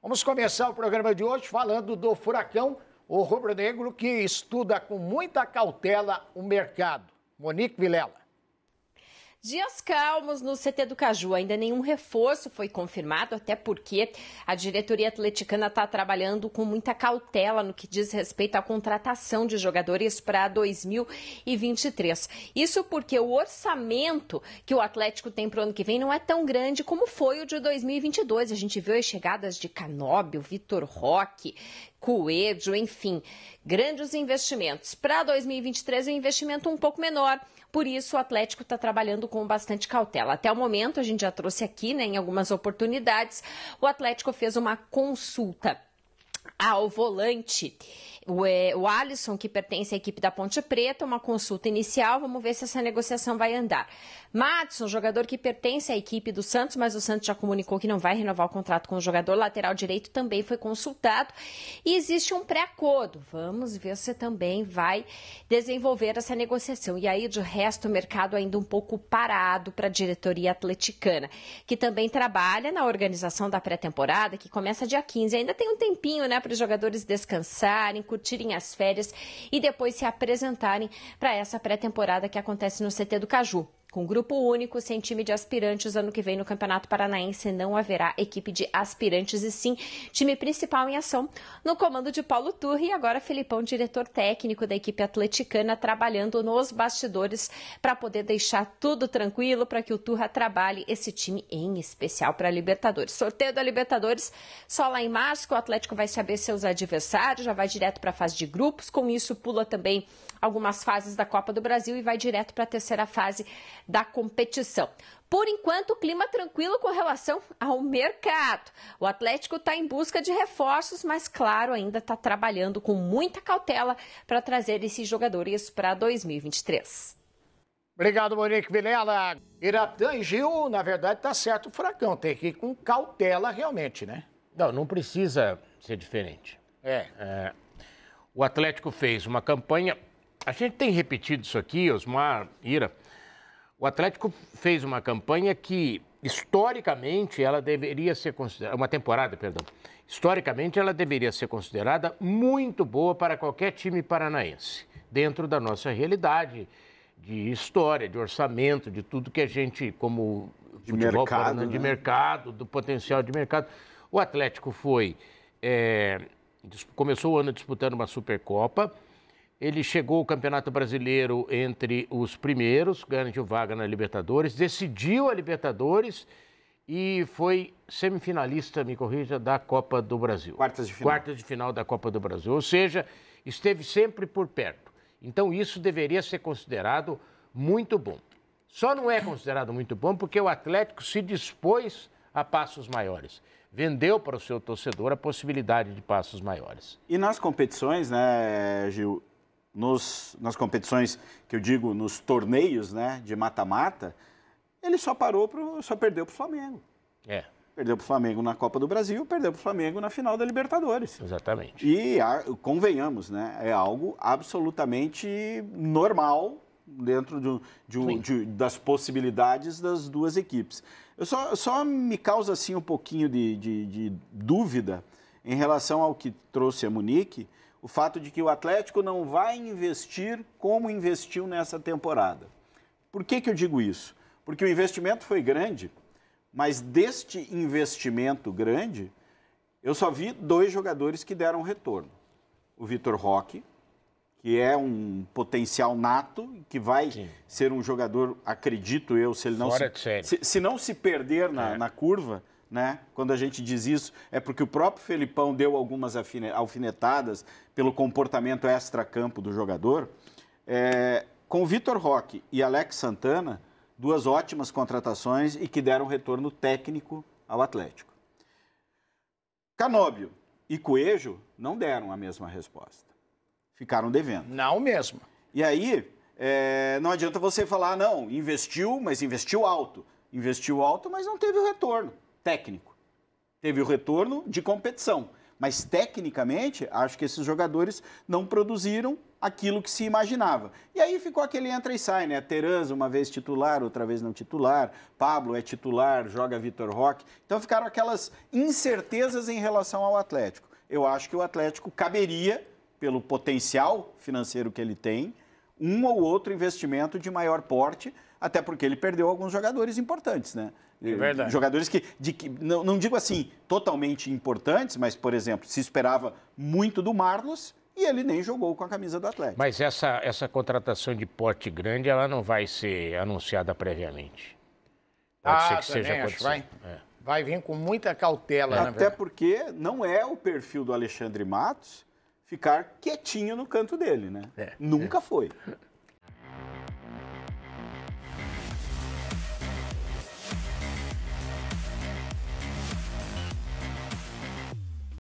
Vamos começar o programa de hoje falando do Furacão, o rubro-negro que estuda com muita cautela o mercado. Monique Vilela. Dias calmos no CT do Caju, ainda nenhum reforço foi confirmado, até porque a diretoria atleticana está trabalhando com muita cautela no que diz respeito à contratação de jogadores para 2023. Isso porque o orçamento que o Atlético tem para o ano que vem não é tão grande como foi o de 2022. A gente viu as chegadas de Canóbio, Vitor Roque, Coelho, enfim, grandes investimentos. Para 2023 é um investimento um pouco menor. Por isso, o Atlético está trabalhando com bastante cautela. Até o momento, a gente já trouxe aqui, em algumas oportunidades, o Atlético fez uma consulta ao volante, o Alisson, que pertence à equipe da Ponte Preta, uma consulta inicial, vamos ver se essa negociação vai andar. Madison, jogador que pertence à equipe do Santos, mas o Santos já comunicou que não vai renovar o contrato com o jogador. Lateral direito também foi consultado e existe um pré-acordo. Vamos ver se também vai desenvolver essa negociação. E aí, de resto, o mercado ainda um pouco parado para a diretoria atleticana, que também trabalha na organização da pré-temporada, que começa dia 15. Ainda tem um tempinho, para os jogadores descansarem, curtirem as férias e depois se apresentarem para essa pré-temporada que acontece no CT do Caju. Com grupo único, sem time de aspirantes, ano que vem no Campeonato Paranaense não haverá equipe de aspirantes e sim time principal em ação no comando de Paulo Turri e agora Felipão, diretor técnico da equipe atleticana, trabalhando nos bastidores para poder deixar tudo tranquilo para que o Turra trabalhe esse time em especial para a Libertadores. Sorteio da Libertadores só lá em março, que o Atlético vai saber seus adversários, já vai direto para a fase de grupos, com isso pula também algumas fases da Copa do Brasil e vai direto para a terceira fase da competição. Por enquanto, clima tranquilo com relação ao mercado. O Atlético está em busca de reforços, mas, claro, ainda está trabalhando com muita cautela para trazer esses jogadores para 2023. Obrigado, Monique Vilela. Iratã e Gil, na verdade, está certo o Furacão. Tem que ir com cautela realmente, né? Não precisa ser diferente. O Atlético fez uma campanha... A gente tem repetido isso aqui, Osmar, Ira. O Atlético fez uma campanha que, historicamente, ela deveria ser considerada... Historicamente, ela deveria ser considerada muito boa para qualquer time paranaense, dentro da nossa realidade de história, de orçamento, de tudo que a gente, como de futebol mercado, de mercado, do potencial de mercado. O Atlético começou o ano disputando uma Supercopa. Ele chegou ao Campeonato Brasileiro entre os primeiros, garantiu vaga na Libertadores, decidiu a Libertadores e foi semifinalista, me corrija, da Copa do Brasil. Quartas de final. Quartas de final da Copa do Brasil. Ou seja, esteve sempre por perto. Então isso deveria ser considerado muito bom. Só não é considerado muito bom porque o Atlético se dispôs a passos maiores. Vendeu para o seu torcedor a possibilidade de passos maiores. E nas competições, né, Gil? Nas competições, que eu digo, nos torneios, né, de mata-mata, ele só perdeu para o Flamengo. Perdeu para o Flamengo na Copa do Brasil, perdeu para o Flamengo na final da Libertadores. Exatamente. E, convenhamos, né, é algo absolutamente normal dentro das possibilidades das duas equipes. Só me causa, assim, um pouquinho de dúvida em relação ao que trouxe a Monique, o fato de que o Atlético não vai investir como investiu nessa temporada. Por que eu digo isso? Porque o investimento foi grande, mas deste investimento grande, eu só vi 2 jogadores que deram retorno. O Vitor Roque, que é um potencial nato, que vai ser um jogador, acredito eu, se ele não se não se perder na curva, né? Quando a gente diz isso, é porque o próprio Felipão deu algumas alfinetadas pelo comportamento extra-campo do jogador. Com o Vitor Roque e Alex Santana, 2 ótimas contratações e que deram retorno técnico ao Atlético. Canóbio e Coelho não deram a mesma resposta. Ficaram devendo. Não mesmo. E aí, não adianta você falar, não, investiu, mas investiu alto. Investiu alto, mas não teve o retorno técnico. Teve o retorno de competição. Mas, tecnicamente, acho que esses jogadores não produziram aquilo que se imaginava. E aí ficou aquele entra e sai, né? Terans, uma vez titular, outra vez não titular. Pablo é titular, joga Vitor Roque. Então ficaram aquelas incertezas em relação ao Atlético. Eu acho que o Atlético caberia, pelo potencial financeiro que ele tem, um ou outro investimento de maior porte, até porque ele perdeu alguns jogadores importantes, né? É verdade. Jogadores que não digo assim totalmente importantes, mas, por exemplo, se esperava muito do Marlos e ele nem jogou com a camisa do Atlético. Mas essa contratação de porte grande, ela não vai ser anunciada previamente. Pode ser que seja acontecendo. Vai vir com muita cautela. Até porque não é o perfil do Alexandre Matos ficar quietinho no canto dele, né? Nunca foi.